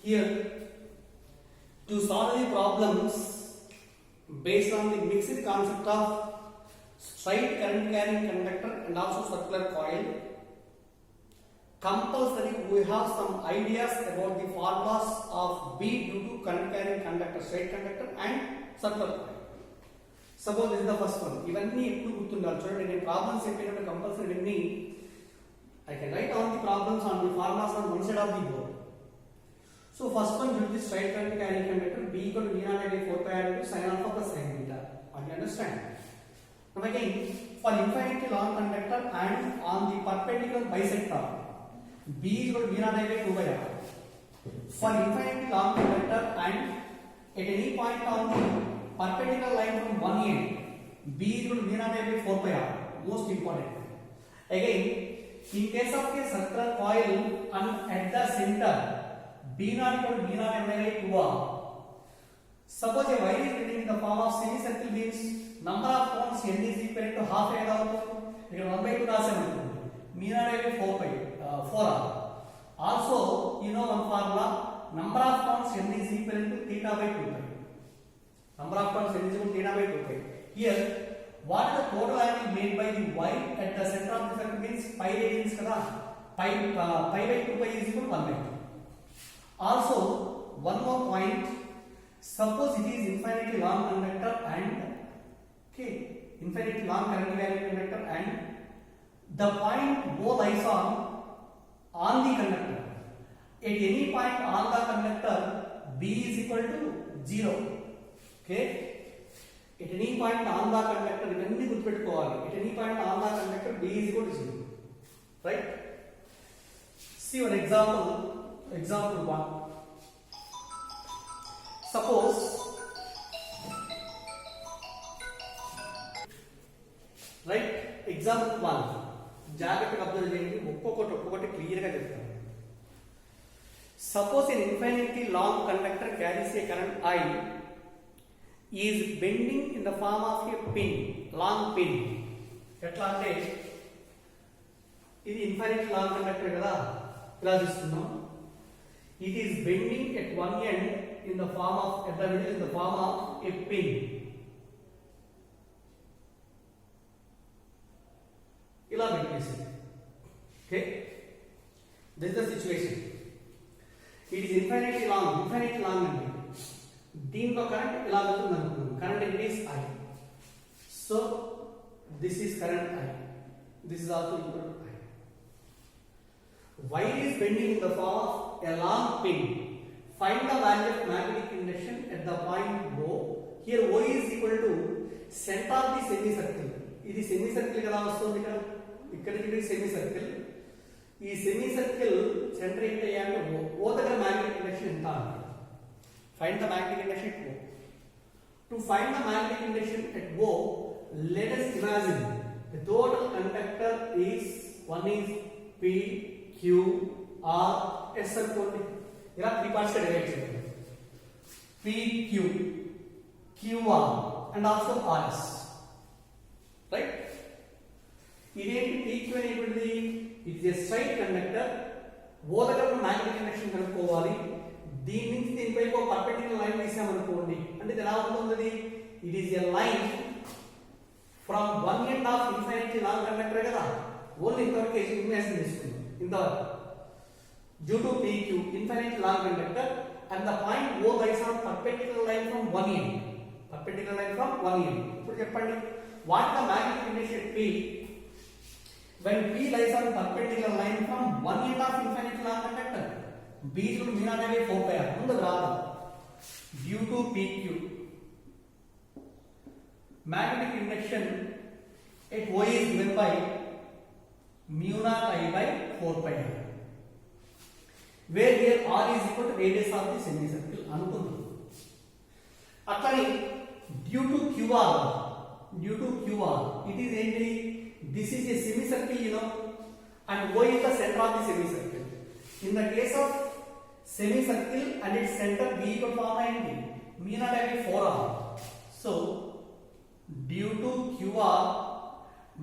Here, to solve the problems based on the mixed concept of straight current carrying conductor and also circular coil, compulsory we have some ideas about the formulas of B due to current carrying conductor, straight conductor and circular coil. Suppose this is the first one. ఇవన్నీ ఎప్పుడు గుర్తుండాలి చూడండి. నేను problems చెప్పినప్పుడు compulsory ఇవన్నీ I can write all the problems on the formulas on one side of the board. So first one due to the straight current carrying conductor B equal to V naught by 4 pi r into sin alpha plus sin beta. Are you understand? Now again, for infinitely long conductor and on the perpendicular bisector, B is equal to V naught by 2 by r. For infinitely long conductor and at any point on the perpendicular line from one end, B is equal to V naught by 4 pi r. Most important. Again, in case of a circular coil and at the center, B naught equal to V naught M by 2r. Suppose a wire is bending in the form of semicircle means number of cones n is equal to half a ఇక్కడ 1 by 2 రాసాము V naught by 4 pi 4r. Also, you know one formula, number of cones n is equal to theta by 2 pi. Number of cones n is equal to theta by 2 pi. Here, what is the total angle made by the wire at the center of the circle means pi radians kada. Pi by 2 pi is equal to 1 by 2. Also, one more point. Suppose it is infinitely long conductor and infinitely long current carrying conductor and the point O lies on the conductor. At any point on the conductor, B is equal to 0. Okay. At any point on the conductor, ఇవన్నీ గుర్తుపెట్టుకోవాలి. At any point on the conductor, B is equal to 0. Right? See one example. Example 1. Suppose right example 1 జాగ్రత్తగా observe చేయండి ఒక్కొక్కటి clear గా చెప్తాను. Suppose an infinitely long conductor carries a current I is bending in the form of a pin, long pin. ఎట్లా అంటే ఇది infinitely long conductor కదా ఇలా తీసుకున్నాం. It is bending at one end in the form of a pin. ఇలా పెట్టేసి okay, this is the situation. It is infinitely long అంటే దీంట్లో కరెంట్ ఇలా వెళ్తుంది అనుకుందాం. Current is I. So this is current I. This is also equal to I. Wire is bending in the form of a long pin. Find the value of magnetic induction at the point O. Here O is equal to center of the semicircle. ఇది semicircle కదా వస్తుంది ఇక్కడ semicircle. ఈ semicircle center ఏంటి అంటే O దగ్గర magnetic induction ఎంత అంటే find the magnetic induction at O. To find the magnetic induction at O, let us imagine the total conductor is one is P, Q, R, S అనుకోండి. ఇలా 3 parts గా divide చేయండి. P, Q, QR and also RS. Right? ఇదేంటి PQ అనేటువంటిది it is a straight conductor. O దగ్గర magnetic induction కనుక్కోవాలి. దీని నుంచి దీనిపై ఒక పర్పెండిక్యులర్ లైన్ తీసామనుకోండి అంటే ఇది ఎలా ఉంటుంది. It is a line from one end of infinity long conductor కదా ఓన్లీ ఇంతవరకు ఇమేజిన్ తీసుకుందాం. ఇంతవరకు due to PQ infinite long conductor and the point O lies on perpendicular line from one end. ఇప్పుడు చెప్పండి what the magnetic induction P when P lies on perpendicular line from one end of infinite long conductor. B is equal to V naught by 4 pi r. ముందు రాదు. Due to PQ magnetic induction at O is given by mu naught I by 4 pi r. Where here R is equal to radius of the semicircle అనుకుందాం. అట్లని due to QR it is ఏంటి this is a semicircle and O is the center of the semicircle. In the case of semicircle and its center B equal to ఏంటి mu naught by 4r. So due to QR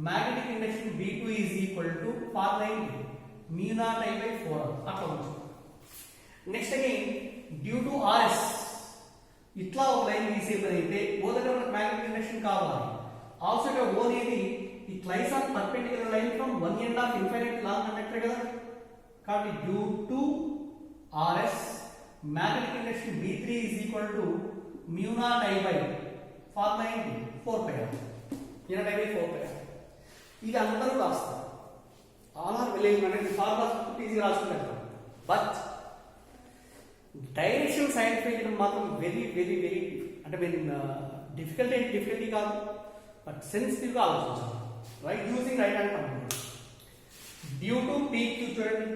magnetic induction B2 is equal to formula mu naught I by 4r. అట్లా ఉంటుంది. Next again due to RS ఇట్లా ఒక line గీసే పని అయితే ఓ దగ్గర మనకు మ్యాగ్నెటిక్ ఇండక్షన్ కావాలి. ఆల్సో ఇక్కడ ఓ అనేది it lies on perpendicular line from one end of infinite long conductor కదా. కాబట్టి due to RS magnetic induction B3 is equal to mu naught I by formula ఏంటి 4πr unit I by 4πr. ఇది అందరూ రాస్తారు. All are well అంటే formula ఈజీగా రాసుకుంటారు. But direction సైంటిఫై చేయడం మాత్రం వెరీ వెరీ వెరీ అంటే డిఫికల్టీ కాదు, బట్ సెన్సిటివ్గా ఆలోచించాలి. Right using right hand computer. Due to PQ చూడండి,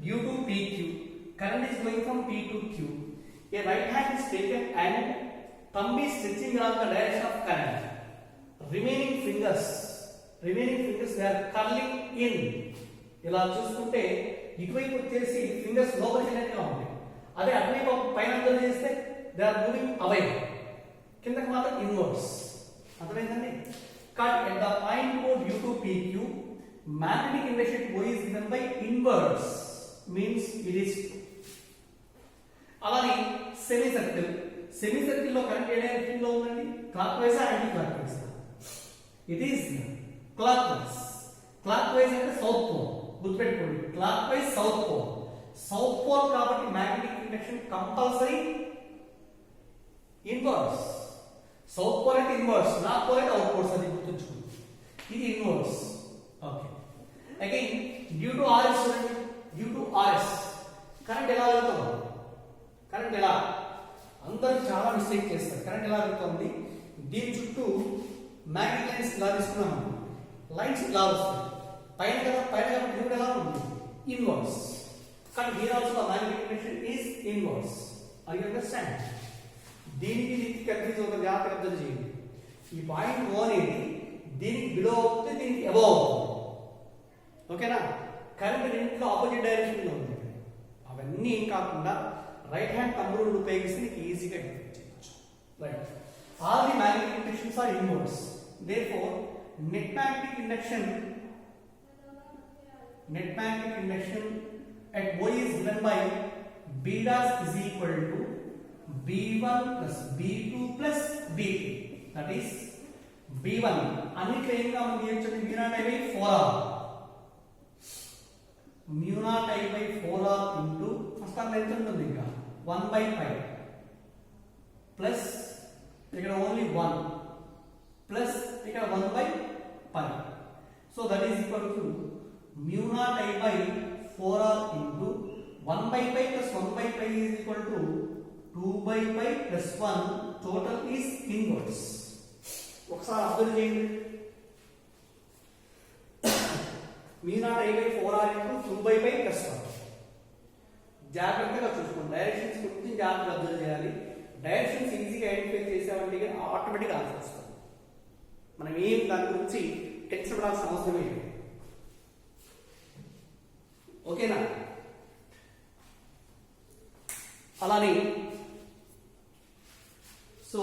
due to PQ current is going from P to Q. A right hand is taken and thumb is stretching along the direction of current. Remaining fingers they are curling in. ఇలా చూసుకుంటే ఇటువైపు వచ్చేసి fingers లోపలికి వెళ్ళినట్టుగా ఉంటాయి. అదే అటువైపు పైన చేస్తే దే ఆర్ మూవింగ్ అవే, కిందకి మాత్రం ఇన్వర్స్. అర్థమైందండి? Cut at the point O due to PQ magnetic induction O is given by inverse means it is. అలానే సెమీ సర్కిల్ లో కరెంట్ ఏ డైరెక్షన్ లో ఉందండి? Clockwise anticlockwise? It is clockwise అంటే south pole. గుర్తుపెట్టుకోండి, clockwise south pole కాబట్టి magnetic induction compulsory inverse. South pole అయితే inverse, north pole అయితే అవుట్ పోల్స్. అది గుర్తుంచుకోండి, ఇది inverse. Okay, again due to RS చూడండి, due to RS current ఎలా వెళ్తుంది? కరెంట్ ఎలా అందరూ చాలా మిస్టేక్ చేస్తారు. కరెంట్ ఎలా వెళ్తుంది? దీని చుట్టూ మ్యాగ్నెటిక్ లైన్స్ ఇలా తీసుకున్నాము, లైన్స్ ఇలా వస్తాయి పైన కదా, పైన కాబట్టి ఇది ఎలా ఉంది? ఇన్వర్స్. కానీ here also magnetic induction is inverse. I understand? దీనికి కన్ఫ్యూజ్ అవుతుంది, జాగ్రత్తగా అర్థం చేయండి. ఈ పాయింట్ O అనేది దీనికి బిలో అవుతుంది, దీనికి అబోవ్ అవుతుంది. ఓకేనా? కరెంట్ రెండింటిలో ఆపోజిట్ డైరెక్షన్ లో ఉంది. అవన్నీ ఏం కాకుండా రైట్ హ్యాండ్ థంబ్ రూల్ ఉపయోగిస్తే నీకు ఈజీగా డిఫైన్ చేయొచ్చు. Right, all the magnetic inductions are inverse. Therefore net magnetic induction at O is given by B dash is equal to B1 plus B2 plus B3. That is B1 అన్నిట్లో ఏం కావాలి? mu naught I by 4r. mu naught I by 4r into first term ఎంత ఉంటుంది? ఇంకా 1/5 plus ఇక్కడ only 1 plus ఇక్కడ 1/5. So that is equal to mu naught I by 4r into 1/5 plus 1/5 is equal to 2/5 plus 1. Total is inverse. ఒకసారి observe చేయండి. mu naught I by 4r into 2/5 plus 1. జాగ్రత్తగా చూసుకోండి, directions కొంచెం జాగ్రత్తగా observe చేయాలి. Directions ఈజీగా identify చేసామంటే ఆటోమేటిక్గా ఆన్సర్ వస్తుంది. మనం ఏం దాని గురించి టెన్షన్ పడాల్సిన అవసరం లేదు. ఓకేనా? అలానే సో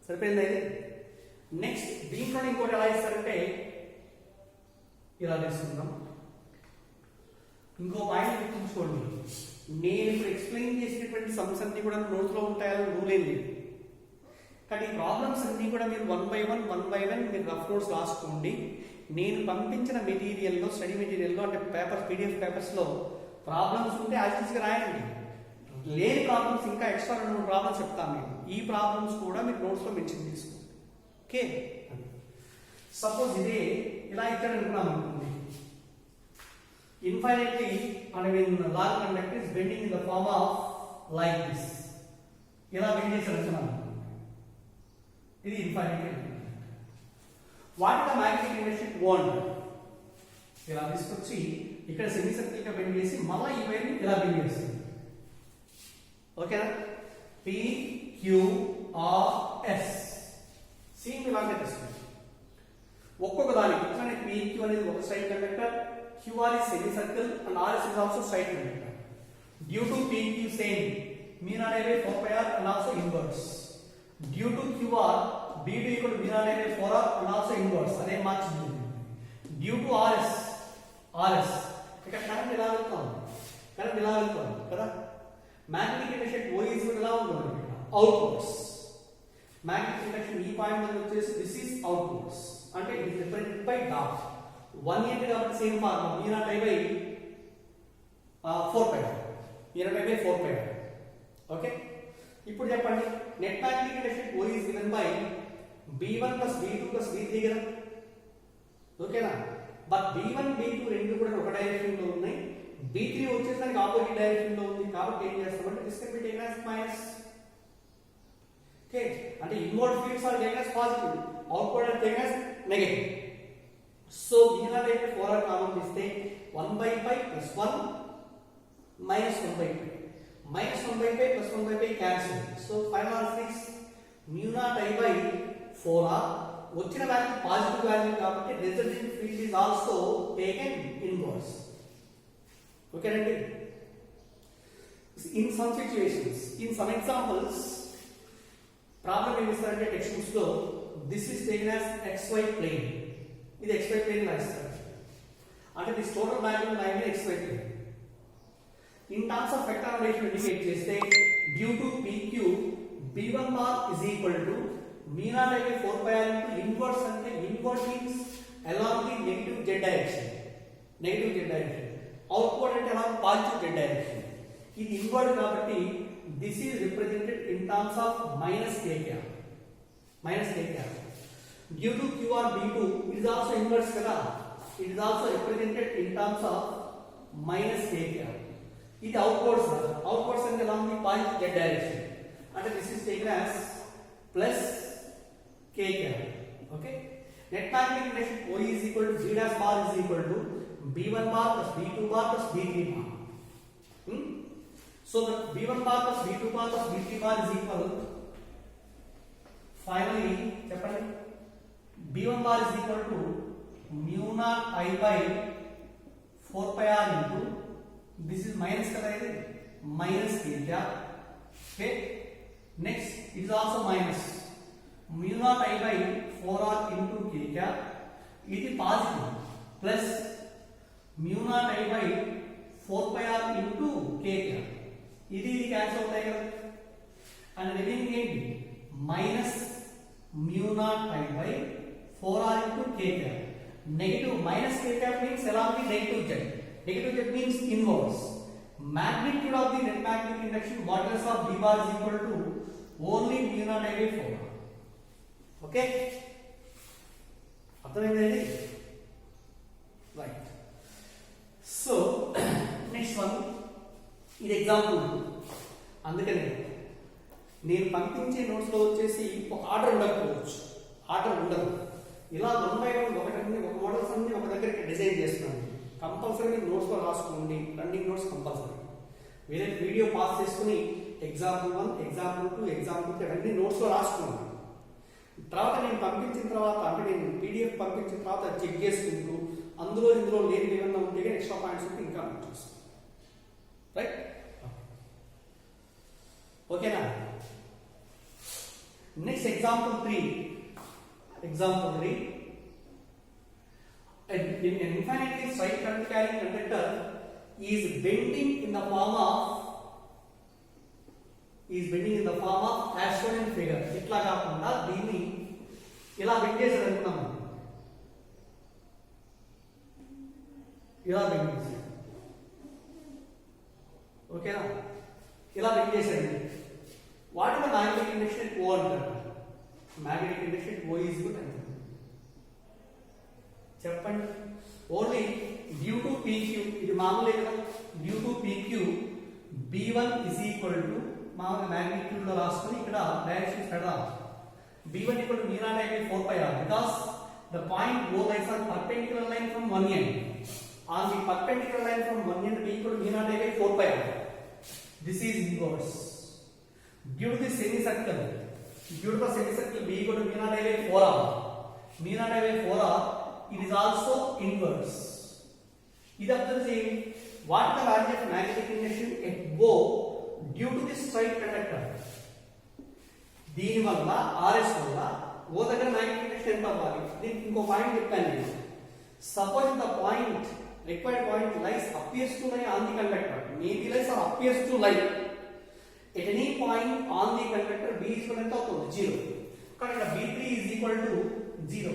సరిపోయింది అయితే. నెక్స్ట్ దీంట్లో ఇంకోటి ఎలా ఇస్తారంటే ఇలా తీసుకుందాం. ఇంకో పాయింట్ గుర్తుంచుకోండి, నేను ఇప్పుడు ఎక్స్ప్లెయిన్ చేసినటువంటి సమ్స్ అన్ని కూడా నోట్స్ లో ఉంటాయని రూల్ ఏం లేదు. కానీ ఈ ప్రాబ్లమ్స్ అన్ని కూడా మీరు 1 by 1 మీరు రఫ్ నోట్స్ రాసుకోండి. నేను పంపించిన మెటీరియల్లో, స్టడీ మెటీరియల్లో అంటే PDF పేపర్స్లో ప్రాబ్లమ్స్ ఉంటే యాజిటీస్గా రాయండి. లేని ప్రాబ్లమ్స్ ఇంకా ఎక్స్ట్రా 2-3 ప్రాబ్లమ్స్ చెప్తాను నేను. ఈ ప్రాబ్లమ్స్ కూడా మీరు నోట్స్లో మెన్షన్ చేసుకోండి. ఓకే, సపోజ్ ఇదే ఇలా ఇక్కడ అనుకున్నాం అనుకోండి. Infinitely long conductor is bending in the form of like this. ఇలా బెండ్ చేసి అనుకున్నాం. ఇది infinitely. What the magnetic induction own ఇలా తీసుకొచ్చి ఇక్కడ సెమీ సర్కిల్ గా బెండ్ చేసి మళ్ళీ ఈ వైపు ఇలా బెండ్ చేస్తుంది. ఓకేనా? PQRS సేమ్ ఇలాగే తీసుకుంది. ఒక్కొక్క దానికి ఇట్లానే PQ అనేది ఒక straight conductor, QR is semicircle and RS is also straight conductor. Due to PQ same mu naught I by 4πr and also inverse. Due to QR B2 equal to mu naught I by 4r and also inverse. అదే మార్చింది. Due to RS ఇక్కడ current ఇలా వెళ్తుంది కదా. Magnetic induction O is ఎలా ఉంటుంది outwards magnetic induction ఈ point దగ్గర వచ్చేసి దిస్ ఈస్ అవుట్వర్డ్స్ అంటే it is represented by dot 1 and కాబట్టి same formula V naught I by 4 pi V naught I by 4 pi okay ఇప్పుడు చెప్పండి net magnetic induction O is given by B1 plus B2 plus B3 కదా ఓకేనా but B1 B2 రెండు కూడా ఒక direction లో ఉన్నాయి B3 వచ్చేసి దానికి ఆపోజిట్ డైరెక్షన్ లో ఉంది కాబట్టి ఏం చేస్తామంటే this can be taken as minus okay అంటే inward fields are taken as positive outward are taken as negative so V naught అయితే 4 కామన్ తీస్తే 1 by pi plus 1 minus 1 by pi minus 1 by pi plus 1 by pi cancel so final answer is mu naught I by 4r వచ్చిన value positive value కాబట్టి resulting field is also taken inverse ఓకేనండి in some situations in some examples problem ఏమి ఇస్తారంటే text books లో this is taken as xy plane ఇది xy plane రాస్తారు అంటే this total value line xy plane in terms of vector notation indicate చేస్తే due to pq b1 bar is equal to mu naught by 4 pi r into inverse అంటే inverse means along the negative z direction outward అంటే along positive z direction ఇది inward కాబట్టి this is represented in terms of minus k cap due to q or b2 it is also inverse kada it is also represented in terms of minus k cap ఇది outwards and along the positive z direction and this is taken as plus k cap okay net magnetic induction O is equal to B dash bar is equal to B1 bar plus B2 bar plus B3 bar so the B1 bar plus B2 bar plus B3 bar is equal finally చెప్పండి B1 bar is equal to mu naught I by 4 pi r into this is minus kada ఇది minus k cap okay next it is also minus mu naught I by 4r into k cap ఇది positive plus mu naught I by 4 pi r into k cap ఇది cancel అవుతాయి కదా and remaining ఏంటి minus mu naught I by 4r into k cap negative minus k cap means along the negative z means inverse magnitude of the net magnetic induction modulus of b bar is equal to only mu naught I by 4 okay అర్థమైందండి right so next one ఇది example అందుకనే నేను పంపించే notes లో వచ్చేసి ఒక order ఉండదు ఇలా 1 by 1 ఒక మోడల్స్ అన్ని ఒక దగ్గరికి డిజైన్ చేస్తున్నాను కంపల్సరీ నోట్స్ లో రాసుకోండి రన్నింగ్ నోట్స్ కంపల్సరీ వేరే వీడియో పాస్ చేసుకుని ఎగ్జాంపుల్ 1 ఎగ్జాంపుల్ 2 ఎగ్జాంపుల్ 3 అన్ని నోట్స్ లో రాసుకున్నాను తర్వాత నేను పంపించిన తర్వాత అంటే నేను PDF పంపించిన తర్వాత చెక్ చేసుకుంటూ అందులో ఇందులో లేని ఏమన్నా ఉంటే ఎక్స్ట్రా పాయింట్స్ ఉంటే ఇంకా చూస్తాను రైట్ ఓకేనా next example 3 an infinitely straight current carrying conductor is bending in the form of as shown in figure ఇట్లా కాకుండా దీన్ని ఇలా బెండ్ చేసాడు అనుకున్నాము ఇలా బెండ్ చేసాడు ఓకేనా ఇలా బెండ్ చేసాడు వాటిలో మ్యాగ్నెటిక్ ఇండక్షన్ O అంటారు magnetic induction O is good అంటారు చెప్పండి ఓన్లీ డ్యూ టు PQ ఇది మామూలే కదా due to PQ B1 is equal to మామూలుగా మ్యాగ్నిట్యూడ్ లో రాసుకొని ఇక్కడ డైరెక్షన్స్ పెడదాం B1 equal to mu naught I by 4 pi r because the point O lies on perpendicular line from one end on the perpendicular line from one end B equal to mu naught I by 4 pi r this is inverse due to the semicircle B equal to mu naught I by 4r mu naught I by 4r it is also inverse ఇది అర్థం చేయండి what the value of magnetic induction at O due to this straight conductor దీని వల్ల RS వల్ల O దగ్గర magnetic induction ఎంత అవ్వాలి దీనికి ఇంకో పాయింట్ చెప్పాను నేను suppose the required point lies appears to lie on the conductor maybe lies or appears to lie at any point on the conductor B is equal to 0. Correct. B3 is equal to 0.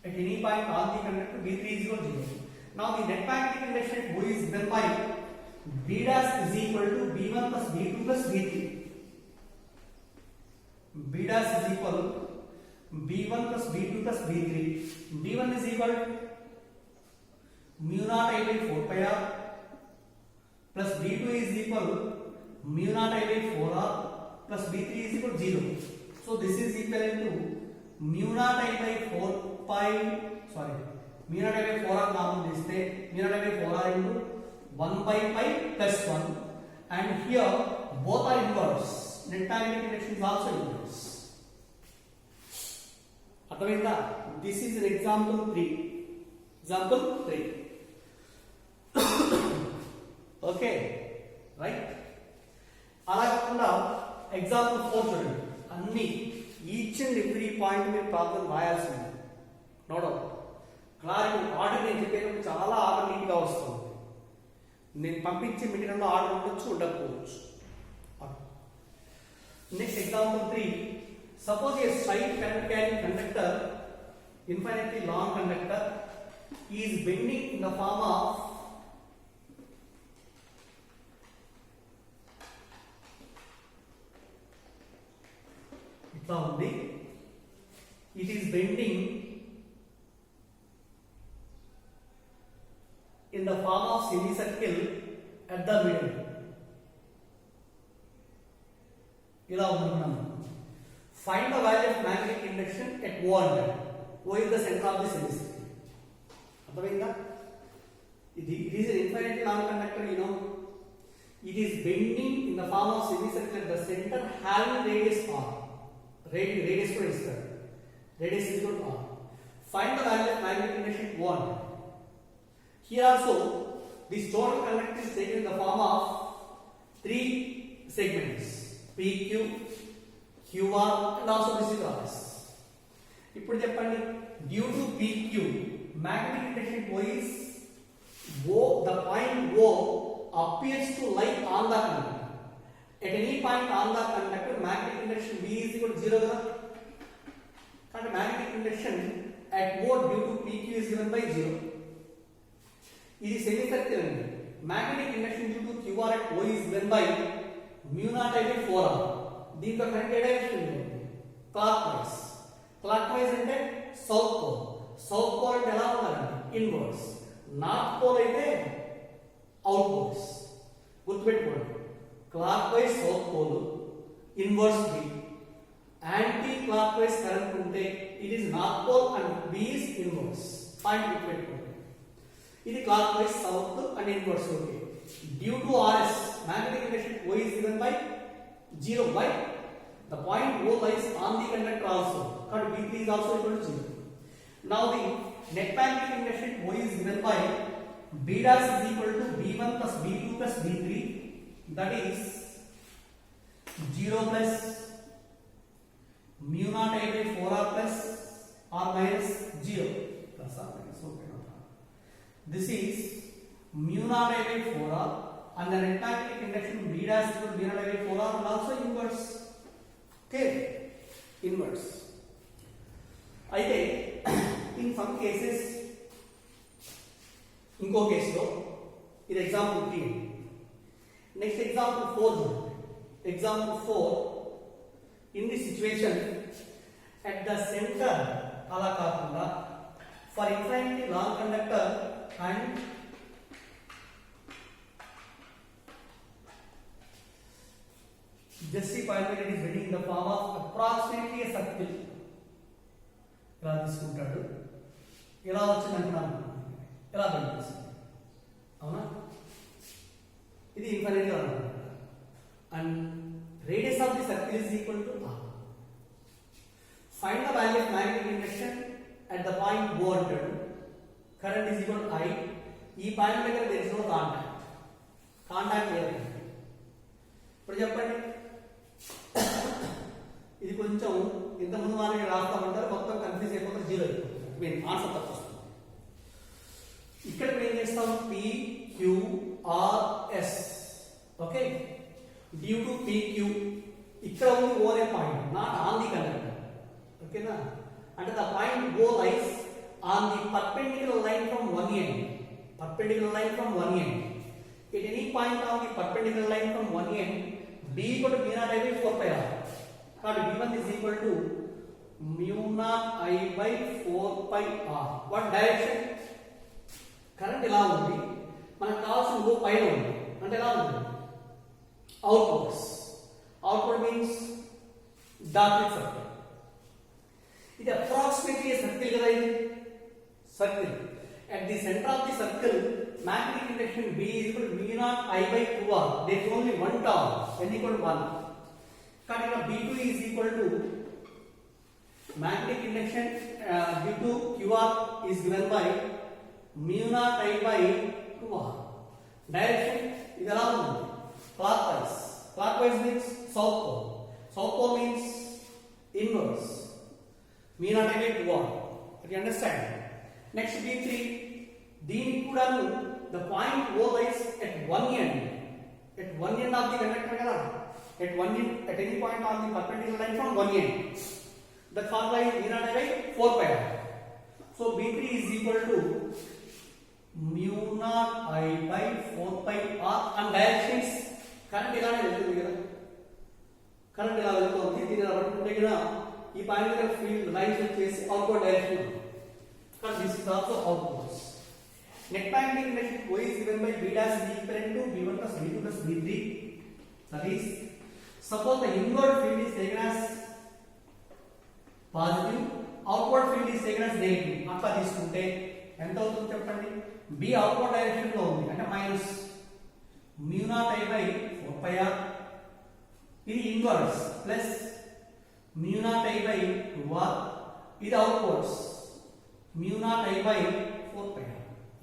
At any point on the conductor B3 is equal to 0. Now the net magnetic induction at O is given by B dash is equal to B1 plus B2 plus B3. B dash is equal B1 plus B2 plus B3. B1 is equal to mu naught I by 4 pi r plus B2 is equal mu naught I by 4r plus B3 is equal to 0. So this is equivalent to mu naught I by 4 pi, mu naught I by 4r common diste, mu naught I by 4r into 1 by pi plus 1, and here both are inverse. Net magnetic induction is also inverse. అర్థమైందా? This is an example 3. Example 3. Okay right. అలా కాకుండా example 4 చూడండి. అన్ని each and every point మీద problem రాయాల్సింది. No doubt. Clarity order నేను చెప్పేటప్పుడు చాలా ఆర్డర్ నీట్గా వస్తుంది. నేను పంపించే మెటీరియల్లో ఆర్డర్ ఉండొచ్చు, ఉండకపోవచ్చు. Next example 3. Suppose a straight current carrying conductor, infinitely long conductor, is bending in the form of itla undi. It is bending in the form of semicircle at the middle. ఇలా ఉంటున్నాము. Find the value of magnetic induction at O and O is the center of the semicircle. అర్థమైందా? It is an infinitely long conductor, you know. It is bending in the form of semicircle at the center having radius r. Radius కూడా ఇస్తారు. Radius is equal to r. Find the value of magnetic induction at O and here also this total conductor is taken in the form of 3 segments, PQ, QR and also this is RS. ఇప్పుడు చెప్పండి, due to PQ magnetic induction O is the point O appears to lie on the conductor. At any point on the conductor magnetic induction V is equal to 0 కదా. కాబట్టి magnetic induction at O due to PQ is given by 0. ఇది సెమీసర్కిల్ అండి. magnetic induction due to QR at O is given by mu naught I by 4r. దీంట్లో current ఏ direction ఉంది? Clockwise. Clockwise అంటే south pole. South pole అంటే ఎలా ఉండాలండి? Inverse. North pole అయితే అవుట్ పోల్స్. గుర్తుపెట్టుకోండి, clockwise south pole, inverse B. Anticlockwise current ఉంటే it is north pole and B is inverse. Point గుర్తుపెట్టుకోండి. ఇది clockwise south and inverse. Okay. Due to RS magnetic induction O is given by 0 by the point O lies on the conductor also. But B3 is also equal to 0. Now the net magnetic induction O is given by B dash is equal to B1 plus B2 plus B3, that is 0 plus mu naught I by 4r plus r minus 0 plus r minus. Okay, this is mu naught I by 4r and the net magnetic induction B dash is equal to mu naught I by 4r and also inverse. Okay, inverse. అయితే in some cases, ఇంకో కేసులో ఇది example 3. Next example 4 చూడండి. Example 4, in this situation at the center అలా కాకుండా for infinitely long conductor and just see point it is bending in the form of approximately a circle. ఇలా తీసుకుంటాడు. ఇలా వచ్చింది అంటున్నాను, ఇలా బెండ్ చేస్తుంది. అవునా? ఇది ఇన్ఫైనైట్ గా ఉంటుంది. And radius of the circle is equal to r. Find the value of magnetic induction at the point O అంటాడు. Current is equal to I. ఈ పాయింట్ దగ్గర there is no కాంటాక్ట్ లేదు. ఇప్పుడు చెప్పండి, ఇది కొంచెం ఇంతకుముందు వాళ్ళకి రాస్తామంటారు, మొత్తం కన్ఫ్యూజ్ అయిపోతారు, 0 అయిపోతుంది. మీన్ ఆన్సర్ తప్పు వస్తుంది. ఇక్కడ ఏం చేస్తాం? PQRS. Okay, due to PQ. ఇక్కడ ఉంది O అనే point, not on the conductor. ఓకేనా? అంటే the point O lies on the perpendicular line from one end. Perpendicular line from one end. At any point on the perpendicular line from one end, B equal to mu naught I by 4 pi r. కాబట్టి B1 is equal to mu naught I by 4 pi r. What direction? Current ఇలా ఉంది, మనకు కావాల్సిన O పైన ఉంది, అంటే ఎలా ఉంది? Outwards. Outward means dark circle. ఇది అప్రాక్సిమేట్లీ సర్కిల్ కదా, ఇది circle. At the center of the circle, magnetic induction B is equal to mu naught I by 2r. There is only one term, n equal to 1. కాబట్టి B2 is equal to magnetic induction due to QR is given by mu naught I by 2r. Direction ఇది ఎలా ఉంది? Clockwise. Clockwise means south pole. South pole means inverse. Mu naught I by 2r. You understand? Next B3, దీనికి కూడా the point O lies at one end. At one end of the conductor కదా. At one end, at any point on the perpendicular line from one end. The formula is mu naught I by 4 pi r. So B3 is equal to mu naught I by 4 pi r. And direction is current ఇలానే వెళ్తుంది కదా. Current ఇలా వెళ్తుంది, దీని ఇలా పట్టుకుంటే కదా ఈ పాయింట్ దగ్గర ఫీల్డ్ లైన్స్ వచ్చేసి outward direction. Because this is also outwards. Net magnetic induction O is given by B dash is equivalent to B1 plus B2 plus B3. That is, suppose the inward field is taken as positive, outward field is taken as negative. అట్లా తీసుకుంటే ఎంత అవుతుందో చెప్పండి. B outward direction లో ఉంది అంటే minus mu naught I by 4 pi r. ఇది inverse plus mu naught I by 2r. ఇది outwards mu naught I by 4 pi r.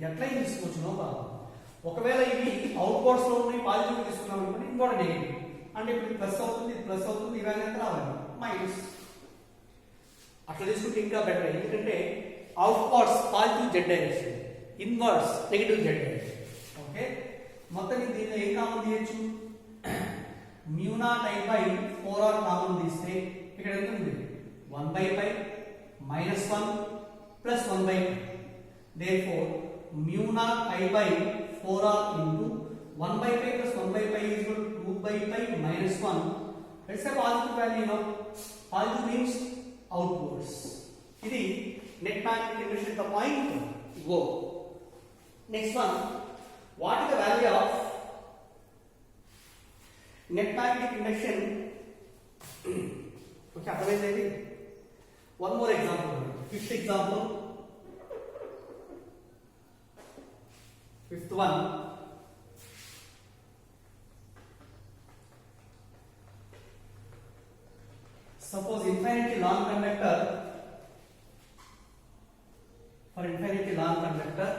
ఎట్లా తీసుకోవచ్చునో బాగా. ఒకవేళ ఇవి అవుట్వర్డ్స్ లో ఉన్నాయి పాజిటివ్ తీసుకున్నాం అనుకోండి, ఇంకోటి నెగటివ్ అంటే ఇప్పుడు ప్లస్ అవుతుంది, ఇది ప్లస్ అవుతుంది, ఇవన్నీ ఎంత రావాలి? మైనస్. అట్లా తీసుకుంటే ఇంకా బెటర్, ఎందుకంటే outwards positive Z direction, inverse negative Z direction. Okay, మొత్తం దీనిలో ఏం కామన్ తీయచ్చు? mu naught I by 4r common తీస్తే ఇక్కడ ఎంత ఉంది? 1 by pi minus 1 plus 1 by pi. Therefore mu naught I by 4r into 1 by pi plus 1 by pi is equal to 2 by pi minus 1. Let's say positive value now. Positive means outwards. This net magnetic induction at the point O. Next one, what is the value of net magnetic induction? Okay, otherwise one more example. Fifth example. Fifth one. Suppose infinitely long conductor. For infinitely long conductor,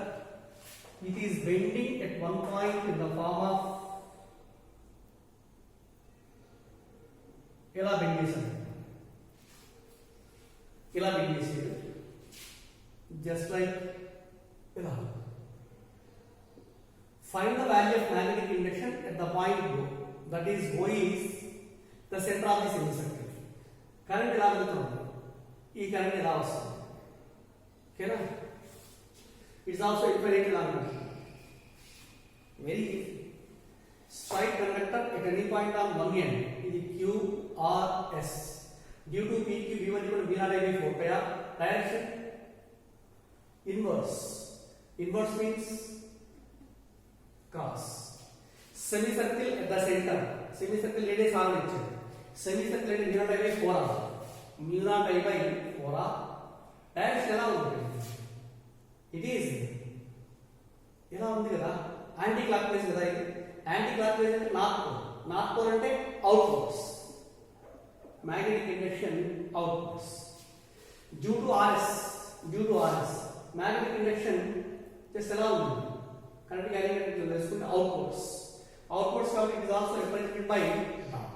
it is bending at one point in the form of ఇలా bend చేశారు, ఇలా bend చేశారు, just like ఇలా. Find the value of magnetic induction at the point O. That is, O is the center of the semicircle. Current ఇలా వెళ్తుంది, ఈ current ఇలా వస్తుంది. ఓకేనా? It's also infinitely long conductor. Very easy. Straight conductor at any point on one end. ఇది QRS. Due to PQ, V1 equal to V naught I by 4 pi r. Direction inverse. Inverse means cross. Semicircle at the center. Semicircle lady is all nature. Semicircle lady mu naught I by 4r. Mu naught I by 4r. Direction ఎలా ఉంది? It is ఎలా ఉంది కదా, anti clock wise కదా. ఇది anti clock wise అంటే north pole. North pole అంటే outwards. magnetic induction outwards. Due to RS, magnetic induction just ఎలా ఉంది? కరెంట్ క్యారింగ్ తెలుసుకుంటే అవుట్వర్డ్స్. అవుట్వర్డ్స్ కాబట్టి it is also represented by dot.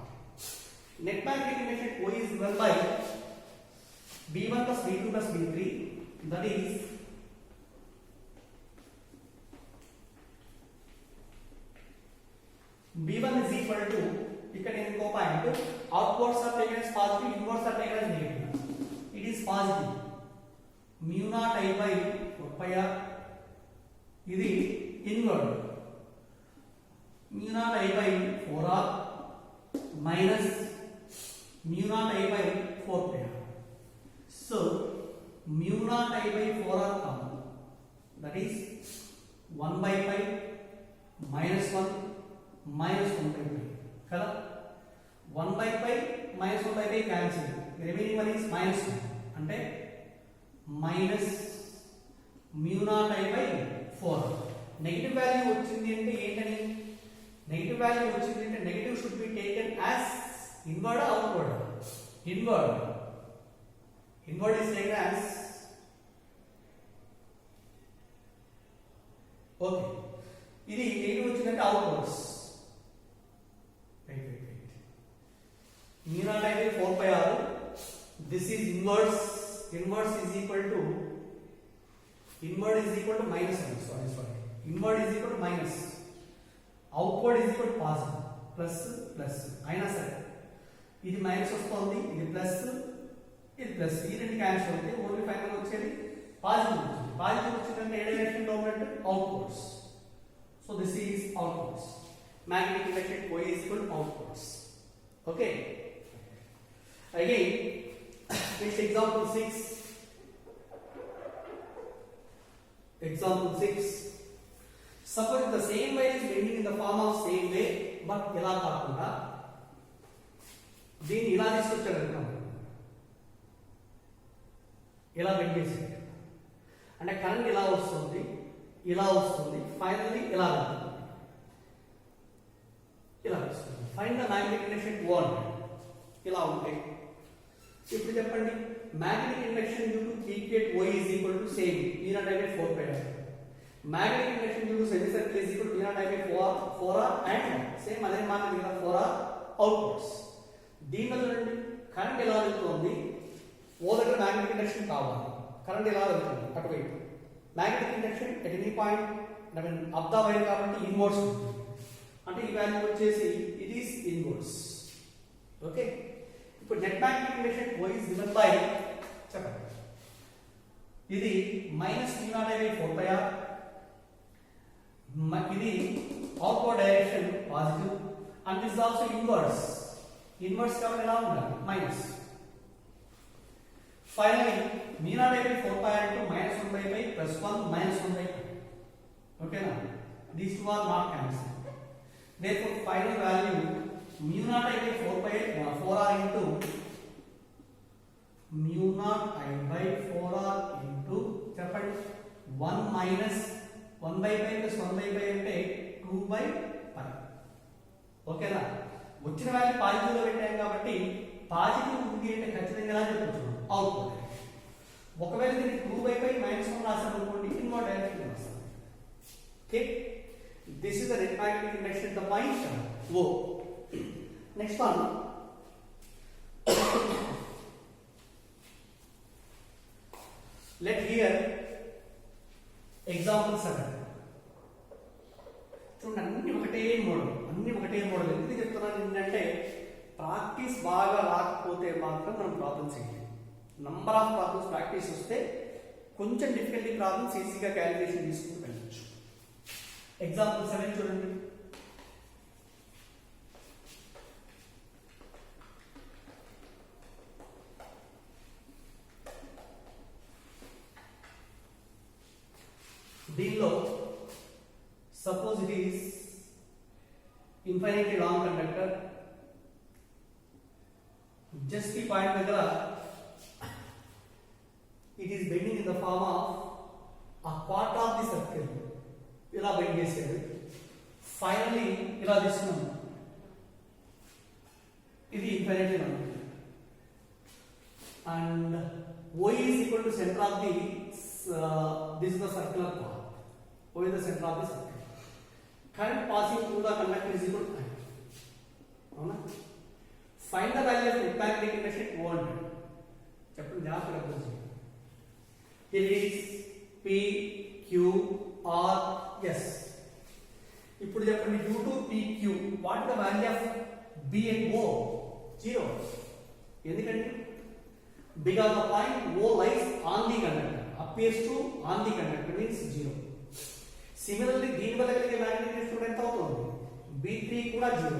Net magnetic induction O is given by B1 plus B2 plus B3. That is B1 is equal to, ఇక్కడ ఇంకో point outwards are taken as positive, inwards are taken as negative. It is positive mu naught I by 4πr. ఇది inward mu naught I by 4r minus mu naught I by 4πr. So mu naught I by 4r common, that is 1 by pi minus 1 minus 1 by pi kada. 1 by pi minus 1 by pi cancel, remaining one is minus 1 అంటే minus mu naught I by 4. Negative value వచ్చింది అంటే ఏంటని, negative value వచ్చింది అంటే negative should be taken as inward outward. Inward is taken as okay. ఇది negative వచ్చిందంటే outwards. mu naught I by 4 pi r. This is inverse. Inverse is equal to minus 1. Sorry. Inward is equal to minus. Outward is equal to positive. Plus. అయినా సరే ఇది minus వస్తుంది, ఇది plus, ఇది plus. ఈ రెండు cancel అవుతాయి. Only final వచ్చేది పాజిటివ్ వచ్చింది. పాజిటివ్ వచ్చిందంటే ఏ డైరెక్షన్ లో ఉన్నట్టు outwards. So this is outwards. Magnetic electric O is equal to outwards. Okay. Again, next example 6. Example 6. Suppose the same wire is bending in the form of same way, but ఇలా కాకుండా దీన్ని ఇలా తీసుకొచ్చాడు అనుకోండి, ఇలా bend చేసాడు అంటే current ఇలా వస్తుంది, ఫైనల్లీ ఇలా వెళ్తుంది, ఇలా వస్తుంది. ఫైండ్ ద మ్యాగ్నెటిక్ ఇండక్షన్ 1 ఇలా ఉంటాయి. ఇప్పుడు చెప్పండి, magnetic induction due to equate O is equal to same P naught I by 4 pi r. Magnetic induction due to semi circle is equal to P naught I by 4r and same అదే మాదిరి కదా 4r outwards. దీని వల్ల current ఎలా వెళ్తుంది, ఓ దగ్గర magnetic induction కావాలి, current ఎలా వెళ్తుంది అటువైపు. Magnetic induction at any point up the wire కాబట్టి ఇన్వర్స్ అంటే ఈ వాల్యూ వచ్చేసి ఇట్ ఈస్ ఇన్వర్స్. ఓకే. ఇప్పుడు net magnetic induction O is given by చెప్పండి, ఇది minus P naught I by 4 pi r. ఇది outward direction positive and this also inverse. Inverse కాబట్టి ఎలా ఉండాలి minus. Finally mu naught I by 4 pi r into minus 1 by pi plus 1 minus 1 by pi. ఓకేనా, these two are not cancelled. Therefore final value mu naught I by 4r into mu naught I by 4r into చెప్పండి 1 minus 1 by pi plus 1 by pi అంటే 2 by pi. ఓకేనా, వచ్చిన value positive లో పెట్టాం కాబట్టి positive ఉంది అంటే ఖచ్చితంగా ఎలా చెప్పొచ్చు అవుట్పుట్. ఒకవేళ దీనికి 2 by pi minus 1 రాసాం అనుకోండి ఇన్వర్డ్ డైరెక్షన్ వస్తుంది. Okay, this is the net magnetic induction the point O. Next one, let here example 7. చూడండి, అన్ని ఒకటే మోడల్. ఎందుకు చెప్తున్నాను ఏంటంటే ప్రాక్టీస్ బాగా రాకపోతే మాత్రం మనం ప్రాబ్లమ్స్ చేయాలి. నంబర్ ఆఫ్ ప్రాబ్లమ్స్ ప్రాక్టీస్ వస్తే కొంచెం డిఫికల్టీ ప్రాబ్లమ్స్ ఈజీగా క్యాలిక్యులేషన్ తీసుకుని వెళ్ళచ్చు. ఎగ్జాంపుల్ 7 చూడండి. దీనిలో suppose it is infinitely long conductor. Just ఈ పాయింట్ దగ్గర it is bending in the form of a quarter of the circle. ఇలా బెండ్ చేసేది. ఫైనల్లీ ఇలా తీసుకున్నాం, ఇది infinitely long and O is equal to center of the this is the circular path. O is the center of the circle. Current passing through the conductor is equal to I. అవునా, find the value of magnetic induction 100. చెప్పండి, జాగ్రత్తగా అర్థం చేయండి. It is P Q R S. ఇప్పుడు చెప్పండి due to PQ what is the value of B and O 0. ఎందుకంటే because the point O lies on the conductor, appears to on the conductor means 0. Similarly, దీని వల్ల కలిగే magnetic field ఎంత అవుతుంది? B3 కూడా 0.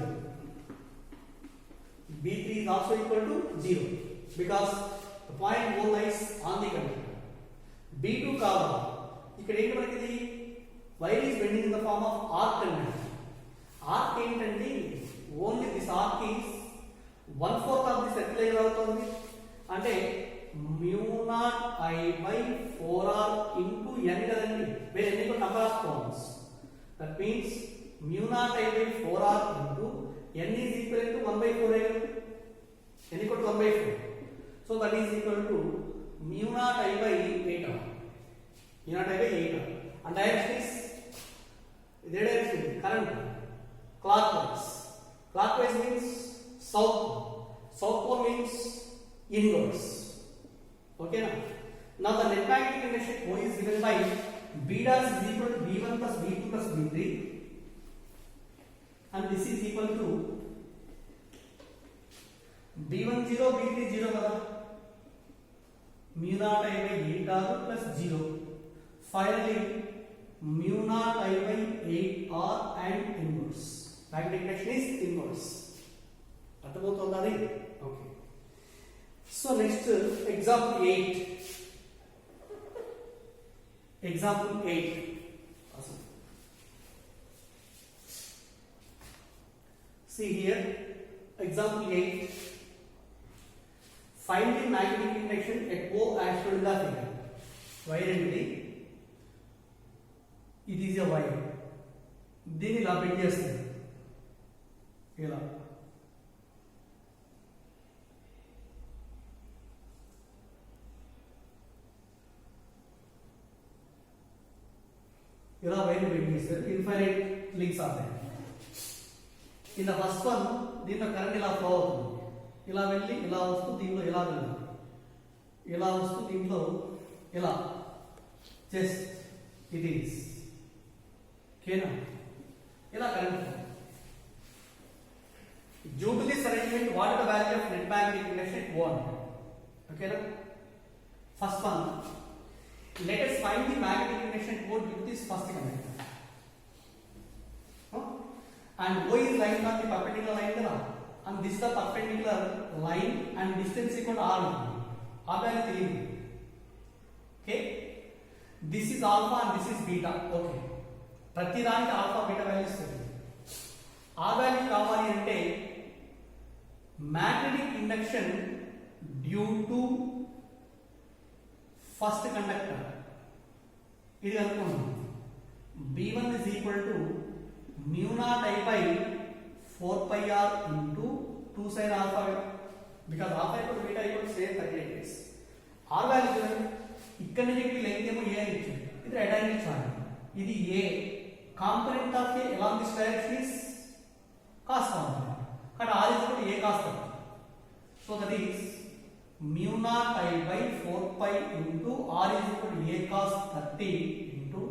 B3 is also equal to 0 because the point O lies on the conductor. B2 కావాలి. ఇక్కడ ఏంటి మనకి wire is bending in the form of arc conductor. Arc ఏంటంటే only this arc is 1/4 of the circle ఎలా అవుతుంది అంటే μ0I/4r into n కదండి, where n equal number of turns. That means μ0I/4r into n is equal to 1/4 n equal to 1/4. So that is equal to μ0I/8r. μ0I/8r. And direction is the direction current clockwise. Clockwise means south. South pole means inwards. Okay now. Now the net magnetic induction O is given by B dash is equal to B1 plus B2 plus B3, and this is equal to B1 0 B3 0 kada, μ0I/8r plus 0. Finally μ0I/8r and inverse. Magnetic induction is inverse. అర్థమవుతుందా అది? Okay. So next example 8. Example 8. See here, example 8. Find the magnetic induction at O as shown in the figure. Wire ఏంటి? It is a wire. దీన్ని ఇలా bend చేస్తాను, ఇలా ఇలా wire bend చేస్తారు. Infinite links are there. In the first one దీంట్లో current ఇలా flow అవుతుంది, ఇలా వెళ్ళి ఇలా వస్తూ దీంట్లో ఇలా వెళ్ళి ఇలా వస్తూ దీంట్లో ఇలా జస్ట్ ఇట్ ఈస్ ఓకేనా, ఇలా current flow. Due to this arrangement, what is the value of net magnetic induction at 1? Okay, na? First one, let us find the magnetic induction at O due to this first conductor. And O is lying on the perpendicular line there, and this is the perpendicular line, and distance equal to r. R value తెలియదు. Okay, this is alpha and this is beta. Okay, ప్రతి దానికి alpha beta values తెలియదు. ఆ value కావాలి అంటే magnetic induction due to first conductor ఇది అనుకుందాం. B1 is equal to μ0I/4πr into 2 sin alpha, because alpha equal to beta equal to same 38 degrees. R value చూడండి, ఇక్కడ నుంచి లెంగ్త్ ఏమో a అని ఇచ్చింది, ఇది రైట్ యాంగిల్ ట్రయాంగిల్, ఇది a. Component of a along this direction is cos component. And r is equal to a cos 30. So that is μ0I/4π into r is equal to a cos 30 into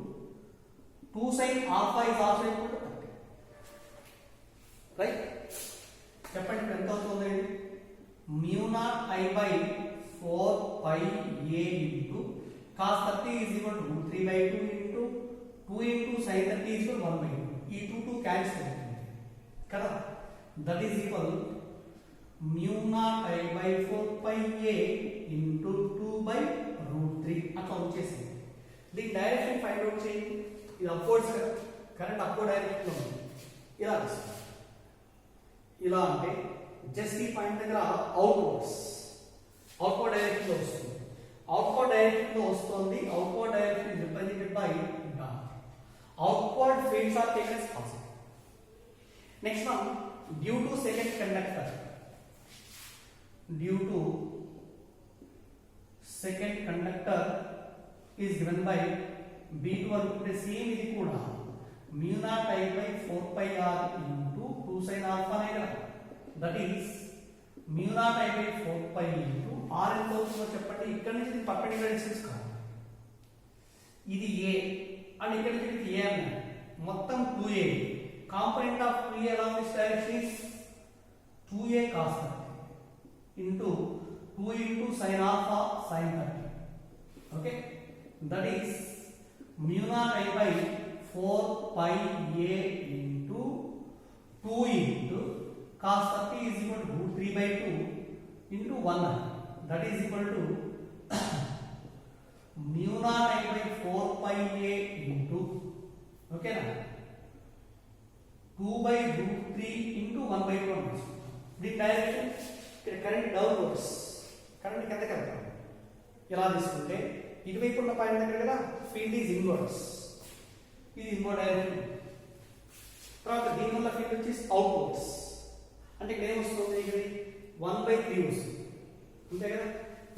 2 sin alpha is also equal to 30. Right? చెప్పండి ఎంత అవుతుంది? μ0I/4πa into cos 30 is equal to 3/2 into 2 into sin 30 is equal to 1/2. ఈ 2 cancel అవుతుంది కదా. That is equal μ0I/4πa into 2/√3 అట్లా వచ్చేసింది. దీని direction find out చేయండి. ఇది అప్వర్డ్స్ కదా, కరెంట్ అప్వర్డ్ డైరెక్షన్ లో ఉంది. ఇలా వస్తుంది, ఇలా అంటే జస్ట్ ఈ పాయింట్ దగ్గర అవుట్వర్డ్స్, అవుట్వర్డ్ డైరెక్షన్ లో వస్తుంది. అవుట్వర్డ్ డైరెక్షన్ లో వస్తుంది. Outward direction is represented by dot. Outward fields are taken as positive. Next one, due to second conductor, due to second conductor is given by B2 అనుకుంటే same ఇది కూడా μ0I/4πr into 2 sin alpha నే కదా. That is μ0I/4π into r ఎంత అవుతుందో చెప్పండి. ఇక్కడ నుంచి ఇది పర్పెండిక్యులర్ డిస్టెన్స్ కాదు, ఇది a అండ్ ఇక్కడ నుంచి ఇది a అన్న మొత్తం 2a. Component of 2a along this direction is 2a cos 30 into 2 into sin alpha sin 30. Okay, that is mu naught I by 4 pi a into 2 into cos 30 is equal to root 3 by 2 into 1. That is equal to mu naught I by 4 pi a into, okay na, 2 by root 3 into 1 by 2. The direction current downwards, current కిందకి వెళ్తాం. ఇలా తీసుకుంటే ఇటువైపు ఉన్న point దగ్గర కదా field is inverse, ఇది inward direction. తర్వాత దీనివల్ల ఫీల్డ్ వచ్చేసి అవుట్వర్డ్స్, అంటే ఇక్కడ ఏమొస్తుంది, ఇక్కడ 1/3 వస్తుంది అంతే కదా.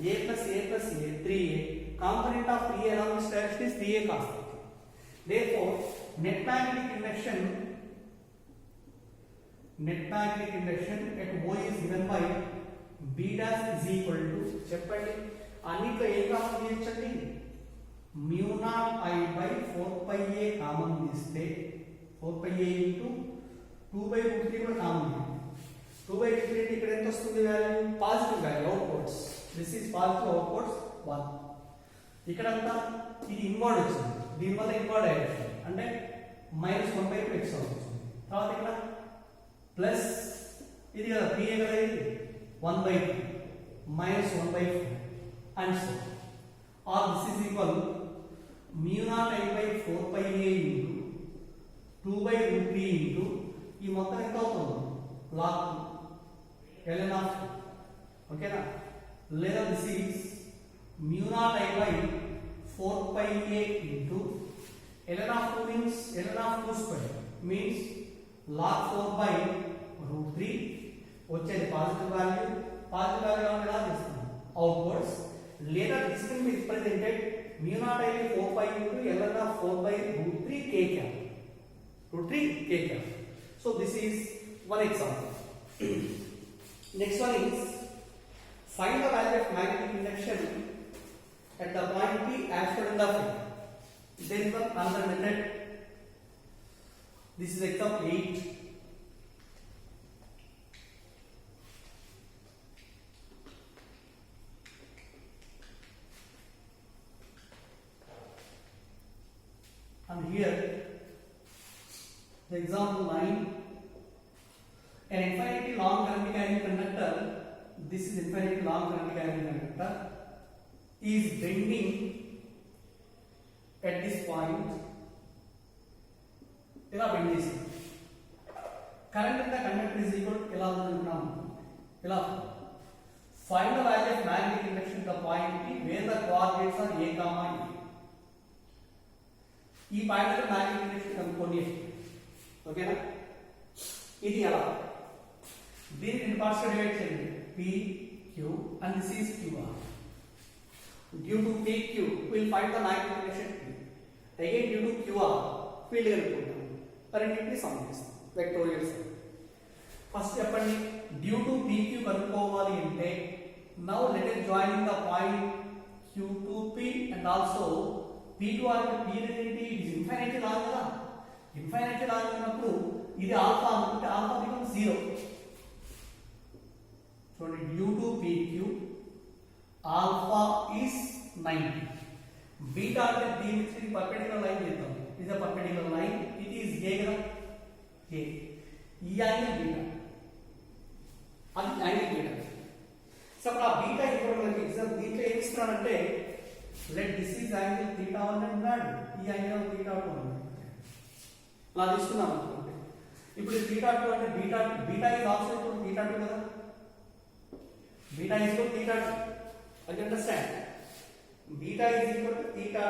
a plus a plus a 3a, component of 3a along this direction is 3a cos 30. Therefore net magnetic induction at O is given by b dash is equal to, చెప్పండి అన్నిట్లో ఏం కామన్ తీయొచ్చండి, mu naught I by 4 pi a common తీస్తే 4 pi a into 2 by root 3 కూడా common తీయండి. 2 by root 3 ఇక్కడ ఎంత వస్తుంది value, positive value outwards. This is positive outwards 1. ఇక్కడంతా ఇది ఇన్వర్డ్ వచ్చింది, దీనివల్ల ఇన్వర్డ్ డైరెక్షన్ అంటే -1/2 x అవుతుంది. తర్వాత ఇక్కడ ప్లస్ ఇది కదా 3a కదా, ఇది 1/3 -1/4 and so or this is equal mu naught I by 4 pi a into 2 by root 3 into ఈ మొత్తం ఎంత అవుతుంది log ln of, ఓకేనా, లేదా this is mu naught I by 4 pi a into ln of 2 means ln of 2 square means log 4 by root 3 వచ్చేది positive value. Positive value ఎలా చేస్తాం outwards, లేదా this can be represented mu naught I by 4 pi into ln of 4 by root 3 k cap, root 3 k cap. So this is one example. Next one is find the value of magnetic induction at the point P as per in the figure. Then one another method. This is example 8. And here the example 9, an infinitely long current carrying conductor, this is infinitely long current carrying conductor, is bending at this point. ఇలా bend చేసి current in the conductor is equal to ఎలా అనుకుంటున్నాం, ఇలా find the value of magnetic induction the point కి where the coordinates are a, e. ఈ point లో magnetic induction కనుక్కోండి, ఓకేనా. ఇది ఎలా, దీన్ని రెండు పార్ట్స్ గా డివైడ్ చేయండి, p q and this is qr. Due to p q we will find the magnetic induction p. Again due to qr field కనుక్కుంటాం, రెండింటిని సమ్ చేస్తాం వెక్టోరియల్ సమ్. ఫస్ట్ చెప్పండి, డ్యూ టు p q కనుక్కోవాలి అంటే now let us join in the point q to p and also p to r p అనేది ఇది infinity log కదా, infinity log ఉన్నప్పుడు ఇది ఆల్ఫా అనుకుంటే ఆల్ఫా బికమ్స్ 0. చూడండి, due to p q alpha is 90, beta అంటే దీని నుంచి పర్పెండిక్యులర్ లైన్ చేద్దాం, ఇది పర్పెండిక్యులర్ లైన్, ఇది ఈజ్ a కదా, a ఈ యాంగిల్ బీటా, అది యాంగిల్ బీటా. సో అప్పుడు ఆ బీటా ఇప్పుడు మనకి ఎగ్జామ్ దీంట్లో ఏమి ఇస్తున్నాడంటే లెట్ దిస్ ఈజ్ యాంగిల్ θ1 అన్నాడు, ఈ యాంగిల్ θ2 అన్నాడు, అలా తీసుకున్నాం అనుకోండి. ఇప్పుడు θ2 అంటే beta is also equal to θ2 కదా, beta is equal to θ2. I understand beta is equal to theta.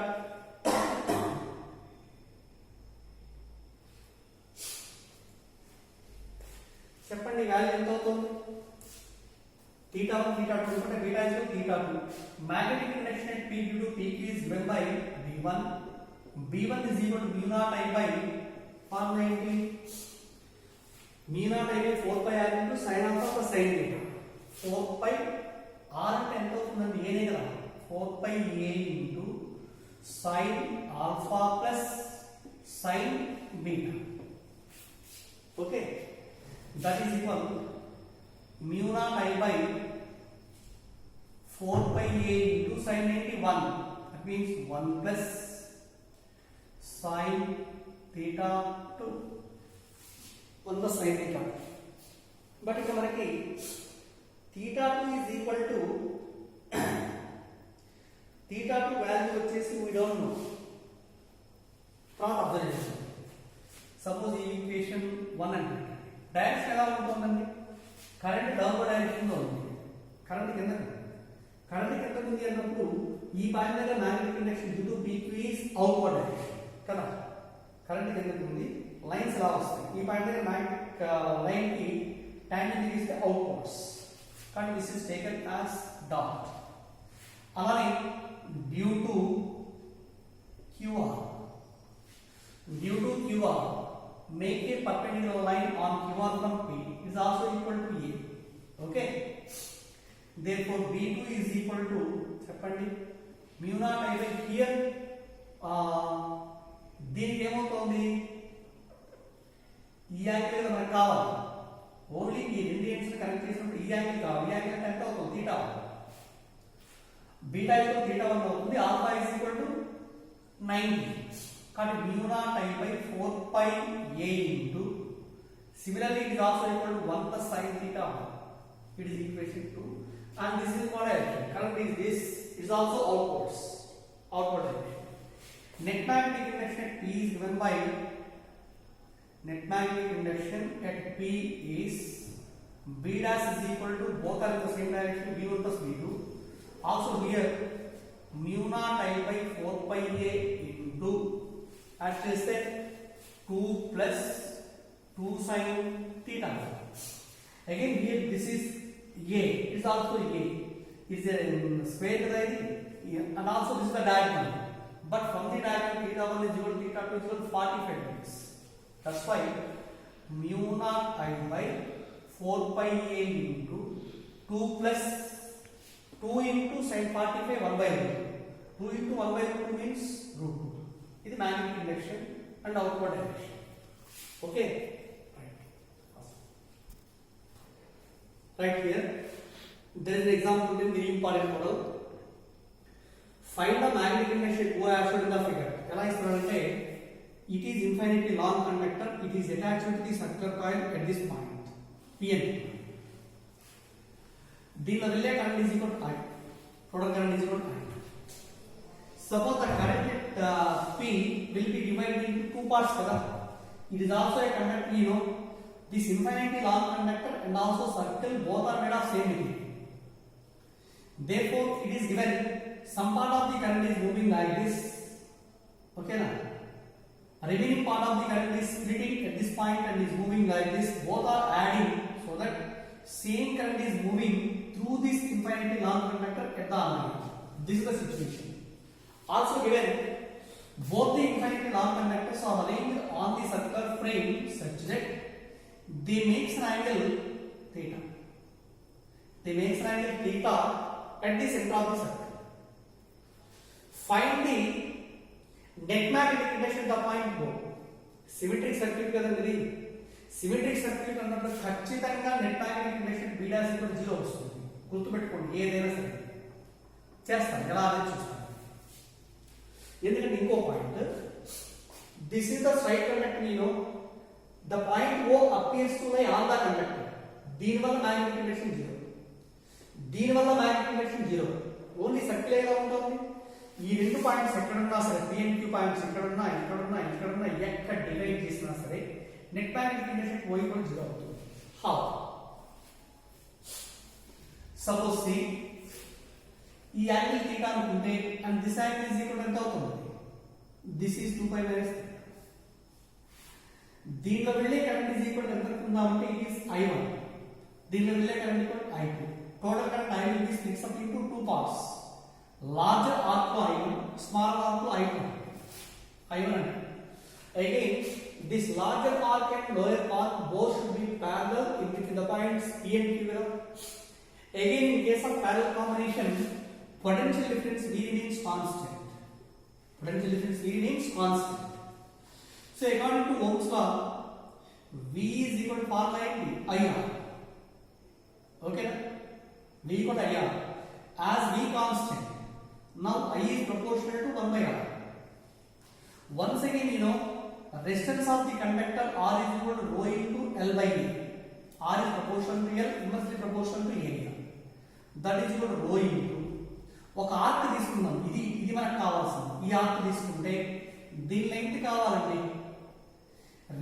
చెప్పండి వాల్యూ ఎంత అవుతుంది, θ1 θ2 అంటే beta is equal to θ2. Magnetic induction at p due to pq is given by b1. b1 is equal to mu naught I by 190 mu naught I by 4 pi r into sin alpha plus sin theta. 4 pi r అంటే ఎంత అవుతుందండి, ఏనే కదా, 4 pi a into sin alpha plus sin beta. Okay, that is equal mu naught I by 4 pi a into sin 91. That means 1 plus sin theta 2. 1 plus sin theta. But ఇక్కడ మనకి theta 2 is equal to theta 2 value వచ్చేసి we don't know from observation. Suppose ఈ equation 1 అంటే direction ఎలా ఉంటుందండి? Current downward direction లో ఉంది. Current కిందకు ఉంది అన్నప్పుడు ఈ పాయింట్ దగ్గర magnetic induction due to PQ is outward direction కదా. కరెంట్ కిందకు ఉంది, లైన్స్ ఎలా వస్తాయి? ఈ పాయింట్ దగ్గర మ్యాగ్నెటిక్ లైన్ కి టాంజెంట్ తీస్తే అవుట్వర్డ్స్. కానీ this is taken as dot. అలానే due to QR make a perpendicular line on QR from P is also equal to A. Okay. Therefore, B2 is equal to చెప్పండి mu naught I by here. దీనికి ఏమవుతుంది? ఈ angle మనకు కావాలి. Only ఈ రెండు ends connect చేసినప్పుడు ఈ యాంగిల్ కావాలి. ఈ యాంగిల్ ఎంత అవుతుంది? θ. బీటా ఈక్వల్ θ 1 అవుతుంది. Alpha is equal to 90. కానీ mu naught I by 4 pi a into similarly it is also equal to 1 plus sin theta 1. It is equation 2 and this is what direction. Current is this. It is also outward direction. Net magnetic induction at P is given by net magnetic induction at P is B dash is equal to both are in the same direction B1 plus B2. Also here mu naught I by 4 pi a into at just 2 plus 2 sin theta. Again here this is A. It is also A. It's a square right? And also this is the diagonal. But from the diagonal theta 1 is equal to theta 2 is equal to 45 degrees. That's why mu naught I by 4 pi a into 2 plus 2 into sin 45 1 by root. 2 into 1 by root means root 2. This is magnetic induction and outward direction. Okay. Right here, there is an example in the important model. Find the magnetic induction O as shown in the figure. Ela istunante it is infinitely long conductor. It is attached to the circular coil at this point Pn. The relay current is equal to I. Total current is equal to I. Suppose the current at P will be divided into two parts kada. It is also a conductor, you know. This infinitely long conductor and also circle both are made of same material. Therefore, it is given some part of the current is moving like this. Okay na? Remaining part of the current is splitting at this point and is moving like this. Both are adding so that same current is moving through this infinitely long conductor at the other end. This is the situation. Also given both the infinitely long conductors are arranged on the circular frame such that they makes an angle theta. They makes an angle theta at the center of the circle. Find the net magnetic induction at the point O. Symmetric circuit kadandi. Symmetric circuit అన్నప్పుడు ఖచ్చితంగా net magnetic induction B' 0 వస్తుంది. గుర్తుపెట్టుకోండి ఏదైనా సరే. చేస్తాం ఎలా అనేది చూస్తాం. ఎందుకంటే ఇంకో point this is the straight conductor the point O appears to lie on the conductor. దీనివల్ల మ్యాగ్నెటిక్ ఇండక్షన్ 0. దీనివల్ల మ్యాగ్నెటిక్ ఇండక్షన్ 0. ఓన్లీ సర్కిల్ ఎలా ఉంటుంది? ఈ రెండు పాయింట్స్ ఎక్కడున్నా సరే P and Q పాయింట్స్ ఎక్కడున్నా ఎక్కడ డివైడ్ చేసినా సరే నెట్ మ్యాగ్నెటిక్ ఇండక్షన్ O = 0 అవుతుంది. హౌ? సపోజ్ సి ఈ యాంగిల్ θ అనుకుంటే and this angle is equal ఎంత అవుతుంది? దిస్ ఈజ్ 2 π - దీనిలో వెళ్ళే కరెంట్ ఈజ్ ఈక్వల్ ఎంత అనుకుందామంటే ఇట్ ఈస్ I1. దీనిలో వెళ్ళే current equal I2. Total current I will be split up into two parts. Larger arc to I1, smaller arc to I2. I1. Again, this larger arc and lower arc both should be parallel in the points P and Q. Again, in case of parallel combination, potential difference V remains constant. So according to Ohm's law, V is equal to formula IR. Okay, V equal to IR. As V constant, now I is proportional to 1 by R. Once again, you know, resistance of the conductor R is equal to rho into L by V. R is proportional to L, inversely proportional to area. That is equal to rho into ఒక arc తీసుకుందాం. ఇది మనకు కావాల్సింది. ఈ arc తీసుకుంటే దీని length కావాలండి.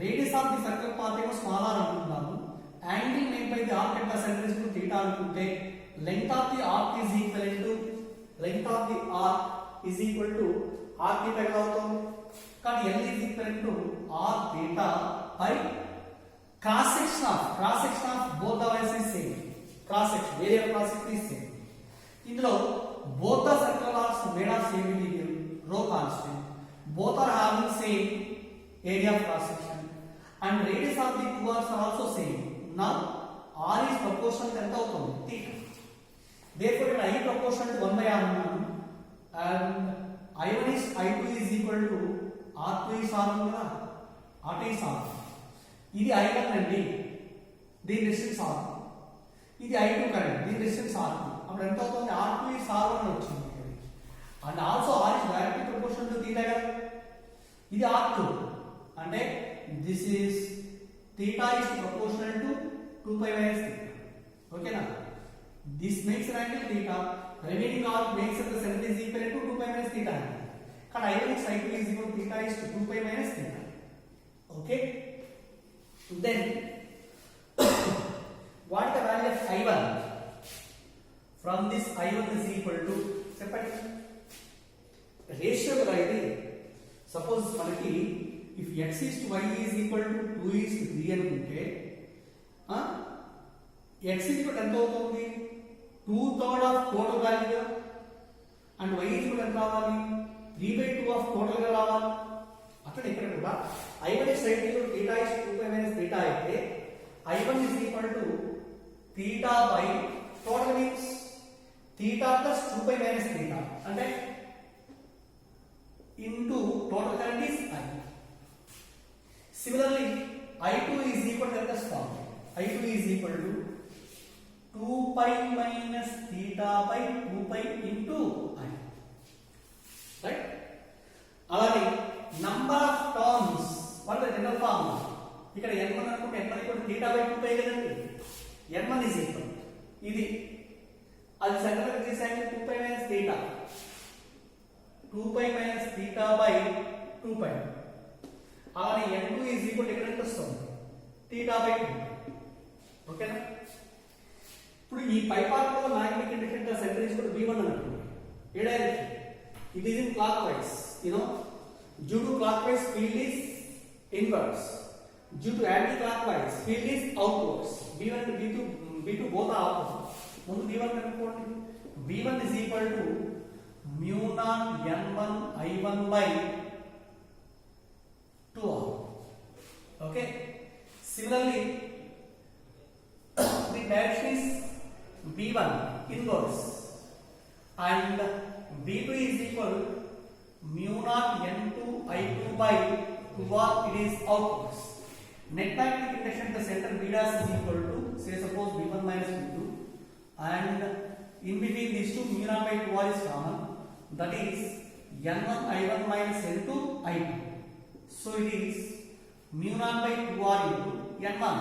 Radius of the circle path ఏమో స్మాల్ ఆర్ అనుకుంటున్నాము. Angle made by the arc at the centre is theta అనుకుంటే length of the arc is equal to R theta ఎలా అవుతుంది? కానీ L is equal to R theta by cross section of both the wires is same. Cross section area of cross section is same. ఇందులో both the circle are made of same material, rho constant. Both are having same area of cross section, and radius of the two arcs are also same. Now R is proportional to ఎంత అవుతుంది? Theta. Therefore, I proportional to 1 by R and I2 is equal to R2 is R కదా, R2 is R. ఇది I1 అండి, దీని distance R. ఇది I2 current, దీని distance R2. అప్పుడు ఎంత అవుతుంది? R2 is R1 అని వచ్చింది. And also R is directly proportional to theta కదా. ఇది R2 అంటే this is theta is proportional to 2 pi minus theta. ఓకేనా? This makes an angle theta. Remaining arc makes at the center is equal to 2 pi minus theta. కానీ I1 is I2 is equal to theta is to 2 pi minus theta. Okay? Then what is the value of I1? From this I1 is equal to చెప్పండి ratio కదా ఇది. Suppose మనకి if x is to y is equal to 2 is to 3 అనుకుంటే x is equal ఎంత అవుతుంది? 2/3 of total value and y is equal ఎంత రావాలి? 3/2 of total గా రావాలి. అక్కడ ఇక్కడ కూడా I1 is right equal to theta is 2 pi minus theta అయితే I1 is equal to theta by total means theta plus 2 pi minus theta అంటే into total current is I. Similarly, I2 is equal to this form. I2 is equal to 2 pi minus theta by 2 pi into I. Right? అలాగే number of terms, what is the general formula? ఇక్కడ n1 అనుకుంటే n1 equal to theta by 2 pi కదండి. n1 is equal ఇది అది centre లో తీసేయండి 2 pi minus theta. 2 pi minus theta by 2 pi. అలానే n2 is equal to ఇక్కడ ఎంత వస్తుంది? theta by 2 pi. ఓకేనా? ఇప్పుడు ఈ పై పార్ట్ లో magnetic indicator the centre is equal to v1 అనుకోండి. ఏ direction? It is in clockwise. You know due to clock vice field is inverse. Due to anti clock vice field is outwards. v1 and v2 both are opposite. ముందు v1 కనుక్కోండి. v1 is equal to mu naught n1 I1 by 2r. Okay? Similarly, the direction is v1 inverse and v2 is equal mu naught n2 I2 by 2r. It is outwards. Net magnetic induction at the center b dash is equal to say suppose v1 minus v2 and in between these two mu naught by 2r is common. That is n1 I1 minus n2 I2. So it is mu naught by 2r into n1.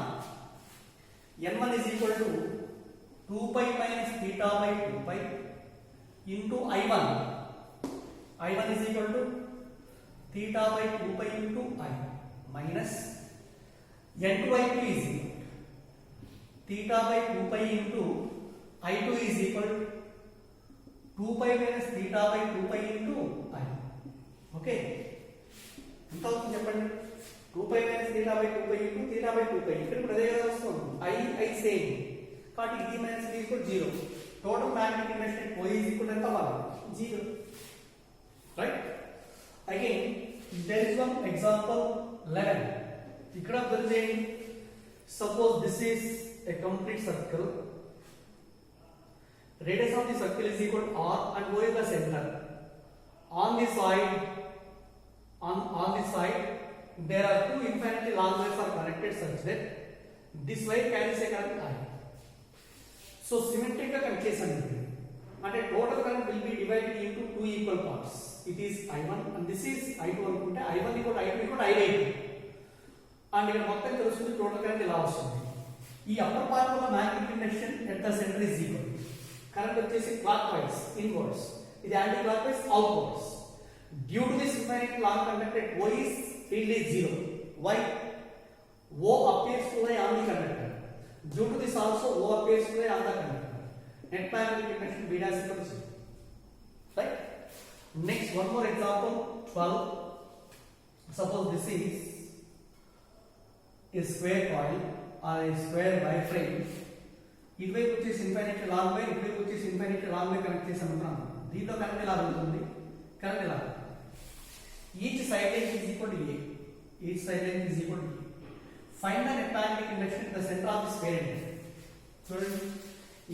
n1 is equal to 2 pi minus theta by 2 pi into I1. I1 is equal to theta by 2 pi into I minus n2 I2 is equal theta by 2 pi into I2 is equal to 2 pi minus theta by 2 pi into I. Okay? ఎంత అవుతుంది చెప్పండి? 2 pi minus theta by 2 pi into theta by 2 pi. ఇక్కడ కూడా అదే కదా వస్తుంది. I same. కాబట్టి ఇది మైనస్ ఇది equal 0. Total magnetic induction y is equal ఎంత అవ్వాలి? 0. Right? Again, there is one example 11. ఇక్కడ అబ్జర్వ్ చేయండి. Suppose this is a complete circle. Radius of the circle is equal to r and O is the center. On this side, there are two infinitely long wires are connected such that this wire carries a current I. So symmetric గా connect చేశాను అంటే total current will be divided into 2 equal parts. It is I1 and this is I2 అనుకుంటే I1 equal I2 equal I2 and ఇక్కడ మొత్తం తెలుస్తుంది total current ఇలా వస్తుంది. ఈ అప్పర్ పార్ట్ లో magnetic induction at the centre is equal. Current వచ్చేసి clockwise inwards, ఇది anticlockwise outwards. Due to this infinite long conductor at O is field is 0. Why? O appears to lie on the conductor. Due to this also O appears to lie on the conductor. Net magnetic induction B dash equals 0. Right? Next, one more example, 12. Suppose this is a square coil or a square wireframe. ఇటువైపు వచ్చేసి infinite long why, ఇటువైపు వచ్చేసి infinite long Y connect చేసాం అనుకున్నాం. దీంట్లో current ఎలా ఉంటుంది? Current ఎలా? Each side line is equal to A. Each side line is equal to A. Find the net magnetic induction in the centre of this square. చూడండి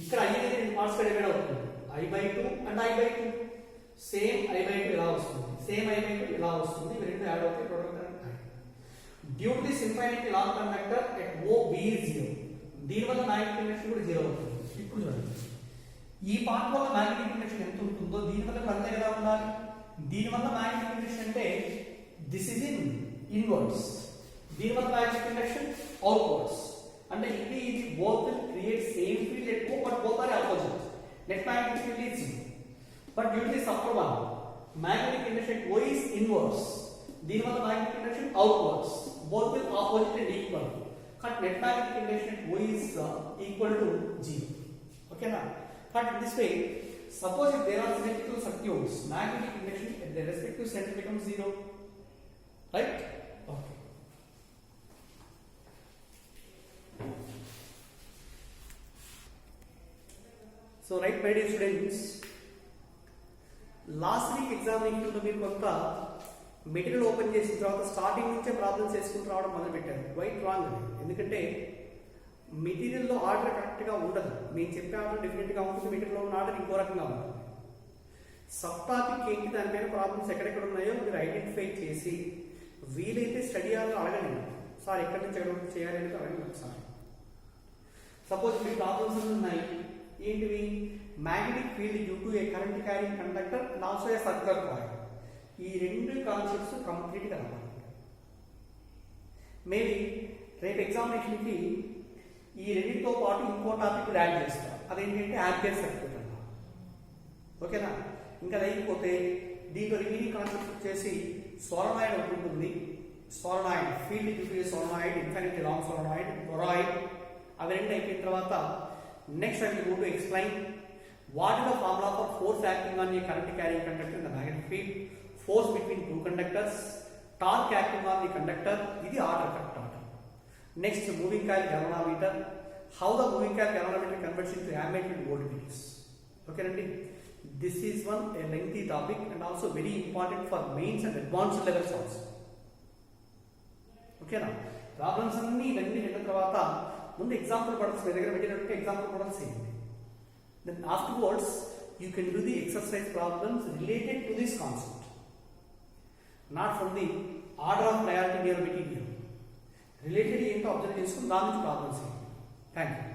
ఇక్కడ I అనేది రెండు పార్ట్స్ గా డివైడ్ అవుతుంది. I/2 and I/2. Same I/2 ఇలా వస్తుంది, same I/2 ఇలా వస్తుంది. ఇవి రెండు యాడ్ అవుతాయి, total current I. Due to this infinite long conductor at O B is 0. దీని వల్ల మ్యాగ్నెటిక్ ఇండక్షన్ కూడా 0 అవుతుంది. ఇప్పుడు చూడండి ఈ పార్ట్ వల్ల మ్యాగ్నెటిక్ ఇండక్షన్ ఎంత ఉంటుందో దీని వల్ల అంతే ఎలా ఉండాలి. దీని వల్ల మ్యాగ్నెటిక్ ఇండక్షన్ అంటే దిస్ ఇస్ ఇన్ ఇన్వర్డ్స్, దీని వల్ల మ్యాగ్నెటిక్ ఇండక్షన్ అవుట్వర్డ్స్. అంటే ఇది both will create same field at O but both are opposite. Net magnetic field is 0. But due to this upper one, magnetic induction at O is inverse. దీని వల్ల magnetic induction outwards. Both will opposite and equal. Cut net magnetic induction at O is equal to 0. Okay na? Cut in this way, suppose if there are symmetrical circuits, magnetic induction at their respective center becomes 0. Right? Okay. So right, my dear students, last week ఎగ్జామినేషన్లో మీరు కొంత material open చేసిన తర్వాత starting నుంచే problems వేసుకుంటూ రావడం మొదలుపెట్టారు. White wrong అది. ఎందుకంటే మెటీరియల్లో ఆర్డర్ కరెక్ట్గా ఉండదు. నేను చెప్పే ఆర్డర్ డెఫినెట్గా ఉంటుంది, మెటీరియల్లో ఉన్న ఆర్డర్ ఇంకో రకంగా ఉంటుంది. సబ్ టాపిక్ ఏంటి, దానిపైన ప్రాబ్లమ్స్ ఎక్కడెక్కడ ఉన్నాయో మీరు ఐడెంటిఫై చేసి వీలైతే స్టడీ ఆర్లో అడగండి. సార్ ఎక్కడి నుంచి ఎక్కడ చేయాలి అనేది అడగండి ఒకసారి. సపోజ్ మీ ప్రాబ్లమ్స్ ఉన్నాయి ఏంటివి, magnetic field due to A current carrying conductor and also a circular coil. ఈ రెండు కాన్సెప్ట్స్ కంప్లీట్గా రావాలి. మేబీ రేపు ఎగ్జామినేషన్కి ఈ రెండింటితో పాటు ఇంకో టాపిక్ యాడ్ చేస్తాం. అదేంటంటే యాంపియర్ సర్క్యూట్ అన్న. ఓకేనా? ఇంకా లేకపోతే దీంట్లో రిమైనింగ్ కాన్సెప్ట్స్ వచ్చేసి సోలనాయిడ్ ఒకటి ఉంటుంది. Solenoid field due to A solenoid, infinity long solenoid, toroid. అవి రెండు అయిపోయిన తర్వాత next I will go to explain what is the formula for force acting on a current carrying conductor in the magnetic field, force between two conductors, torque acting on the conductor. This is order correct order. Next, moving coil galvanometer, how the moving coil galvanometer converts into ammeter and voltmeters. Okay, Randy? This is one a lengthy topic and also very important for mains and advanced levels also. Okay, now problems అన్ని ఇవన్నీ విన్న తర్వాత ముందు example models మీ దగ్గర పెట్టినట్టు example models చేయండి. Then afterwards you can do the exercise problems related to this concept, not from the order of priority in your material. Related ఏంటో observe చేసుకుని దాని నుంచి ప్రాబ్లమ్స్ చేయండి. Thank you.